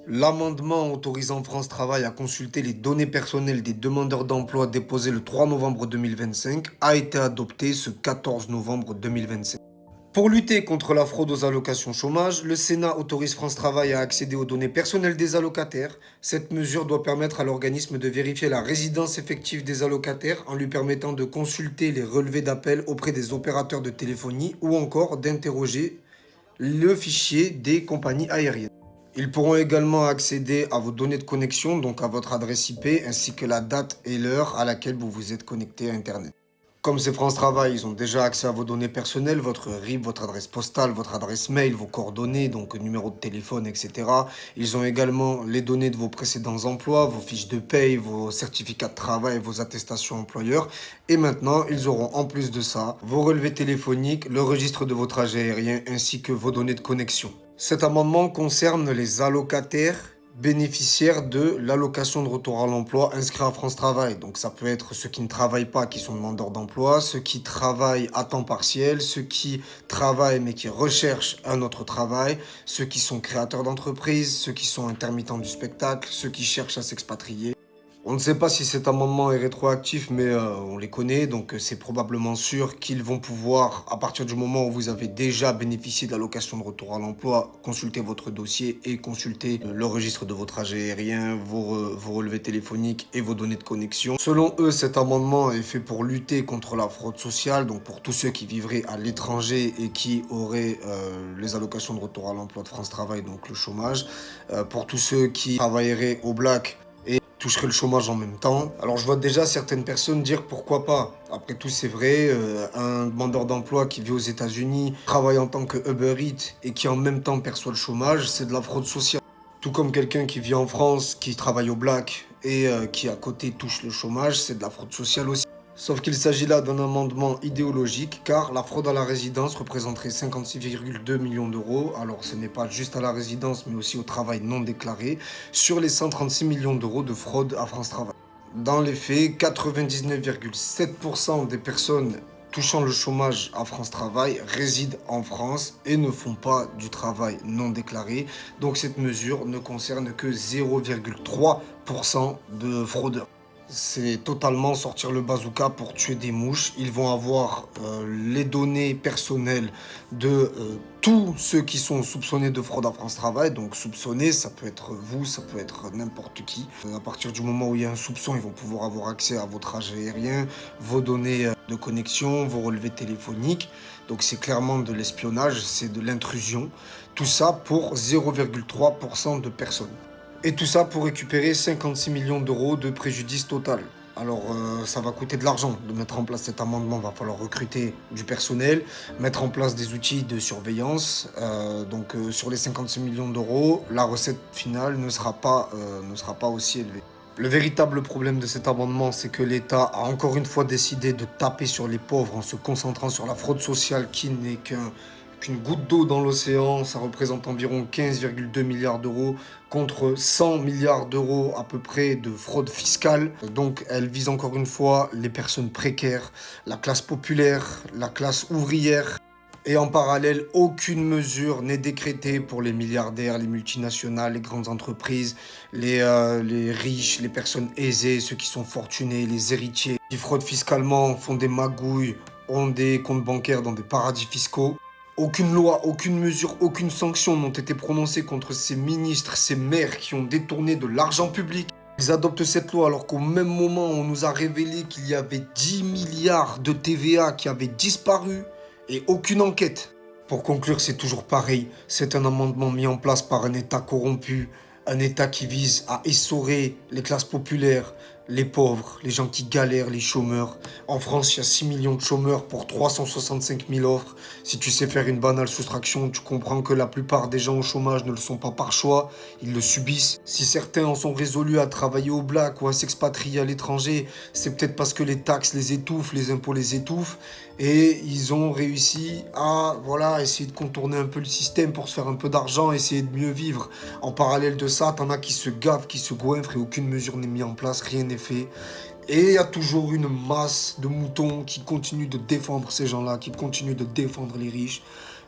L'amendement autorisant France Travail à consulter les données personnelles des demandeurs d'emploi déposé le 3 novembre 2025 a été adopté ce 14 novembre 2025. Pour lutter contre la fraude aux allocations chômage, le Sénat autorise France Travail à accéder aux données personnelles des allocataires. Cette mesure doit permettre à l'organisme de vérifier la résidence effective des allocataires en lui permettant de consulter les relevés d'appel auprès des opérateurs de téléphonie ou encore d'interroger le fichier des compagnies aériennes. Ils pourront également accéder à vos données de connexion, donc à votre adresse IP, ainsi que la date et l'heure à laquelle vous vous êtes connecté à Internet. Comme c'est France Travail, ils ont déjà accès à vos données personnelles, votre RIB, votre adresse postale, votre adresse mail, vos coordonnées, donc numéro de téléphone, etc. Ils ont également les données de vos précédents emplois, vos fiches de paye, vos certificats de travail, vos attestations employeurs. Et maintenant, ils auront en plus de ça vos relevés téléphoniques, le registre de vos trajets aériens ainsi que vos données de connexion. Cet amendement concerne les allocataires bénéficiaires de l'allocation de retour à l'emploi inscrits à France Travail. Donc ça peut être ceux qui ne travaillent pas, qui sont demandeurs d'emploi, ceux qui travaillent à temps partiel, ceux qui travaillent mais qui recherchent un autre travail, ceux qui sont créateurs d'entreprise, ceux qui sont intermittents du spectacle, ceux qui cherchent à s'expatrier. On ne sait pas si cet amendement est rétroactif, mais on les connaît, donc c'est probablement sûr qu'ils vont pouvoir, à partir du moment où vous avez déjà bénéficié de l'allocation de retour à l'emploi, consulter votre dossier et consulter le registre de vos trajets aériens, vos relevés téléphoniques et vos données de connexion. Selon eux, cet amendement est fait pour lutter contre la fraude sociale, donc pour tous ceux qui vivraient à l'étranger et qui auraient les allocations de retour à l'emploi de France Travail, donc le chômage, pour tous ceux qui travailleraient au black toucherait le chômage en même temps. Alors je vois déjà certaines personnes dire pourquoi pas. Après tout, c'est vrai, un demandeur d'emploi qui vit aux États-Unis, travaille en tant que Uber Eats et qui en même temps perçoit le chômage, c'est de la fraude sociale. Tout comme quelqu'un qui vit en France, qui travaille au black et qui à côté touche le chômage, c'est de la fraude sociale aussi. Sauf qu'il s'agit là d'un amendement idéologique, car la fraude à la résidence représenterait 56,2 millions d'euros. Alors ce n'est pas juste à la résidence, mais aussi au travail non déclaré, sur les 136 millions d'euros de fraude à France Travail. Dans les faits, 99,7% des personnes touchant le chômage à France Travail résident en France et ne font pas du travail non déclaré. Donc cette mesure ne concerne que 0,3% de fraudeurs. C'est totalement sortir le bazooka pour tuer des mouches. Ils vont avoir les données personnelles de tous ceux qui sont soupçonnés de fraude à France Travail. Donc soupçonnés, ça peut être vous, ça peut être n'importe qui. À partir du moment où il y a un soupçon, ils vont pouvoir avoir accès à vos trajets aériens, vos données de connexion, vos relevés téléphoniques. Donc c'est clairement de l'espionnage, c'est de l'intrusion. Tout ça pour 0,3% de personnes. Et tout ça pour récupérer 56 millions d'euros de préjudice total. Alors, ça va coûter de l'argent de mettre en place cet amendement. Il va falloir recruter du personnel, mettre en place des outils de surveillance. Sur les 56 millions d'euros, la recette finale ne sera pas aussi élevée. Le véritable problème de cet amendement, c'est que l'État a encore une fois décidé de taper sur les pauvres en se concentrant sur la fraude sociale qui n'est qu'une goutte d'eau dans l'océan. Ça représente environ 15,2 milliards d'euros contre 100 milliards d'euros à peu près de fraude fiscale. Donc elle vise encore une fois les personnes précaires, la classe populaire, la classe ouvrière. Et en parallèle, aucune mesure n'est décrétée pour les milliardaires, les multinationales, les grandes entreprises, les riches, les personnes aisées, ceux qui sont fortunés, les héritiers, qui fraudent fiscalement, font des magouilles, ont des comptes bancaires dans des paradis fiscaux. Aucune loi, aucune mesure, aucune sanction n'ont été prononcées contre ces ministres, ces maires qui ont détourné de l'argent public. Ils adoptent cette loi alors qu'au même moment, on nous a révélé qu'il y avait 10 milliards de TVA qui avaient disparu et aucune enquête. Pour conclure, c'est toujours pareil. C'est un amendement mis en place par un État corrompu, un État qui vise à essorer les classes populaires, les pauvres, les gens qui galèrent, les chômeurs. En France, il y a 6 millions de chômeurs pour 365 000 offres. Si tu sais faire une banale soustraction, tu comprends que la plupart des gens au chômage ne le sont pas par choix, ils le subissent. Si certains en sont résolus à travailler au black ou à s'expatrier à l'étranger, c'est peut-être parce que les taxes les étouffent, les impôts les étouffent, et ils ont réussi à essayer de contourner un peu le système pour se faire un peu d'argent, essayer de mieux vivre. En parallèle de ça, t'en as qui se gavent, qui se goinfrent et aucune mesure n'est mise en place, rien n'est fait. Et il y a toujours une masse de moutons qui continuent de défendre ces gens-là, qui continuent de défendre les riches.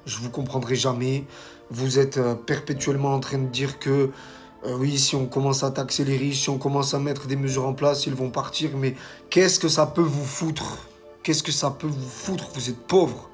Je vous comprendrai jamais. Vous êtes perpétuellement en train de dire que Oui, si on commence à taxer les riches, si on commence à mettre des mesures en place, ils vont partir, mais qu'est-ce que ça peut vous foutre? Qu'est-ce que ça peut vous foutre? Vous êtes pauvres.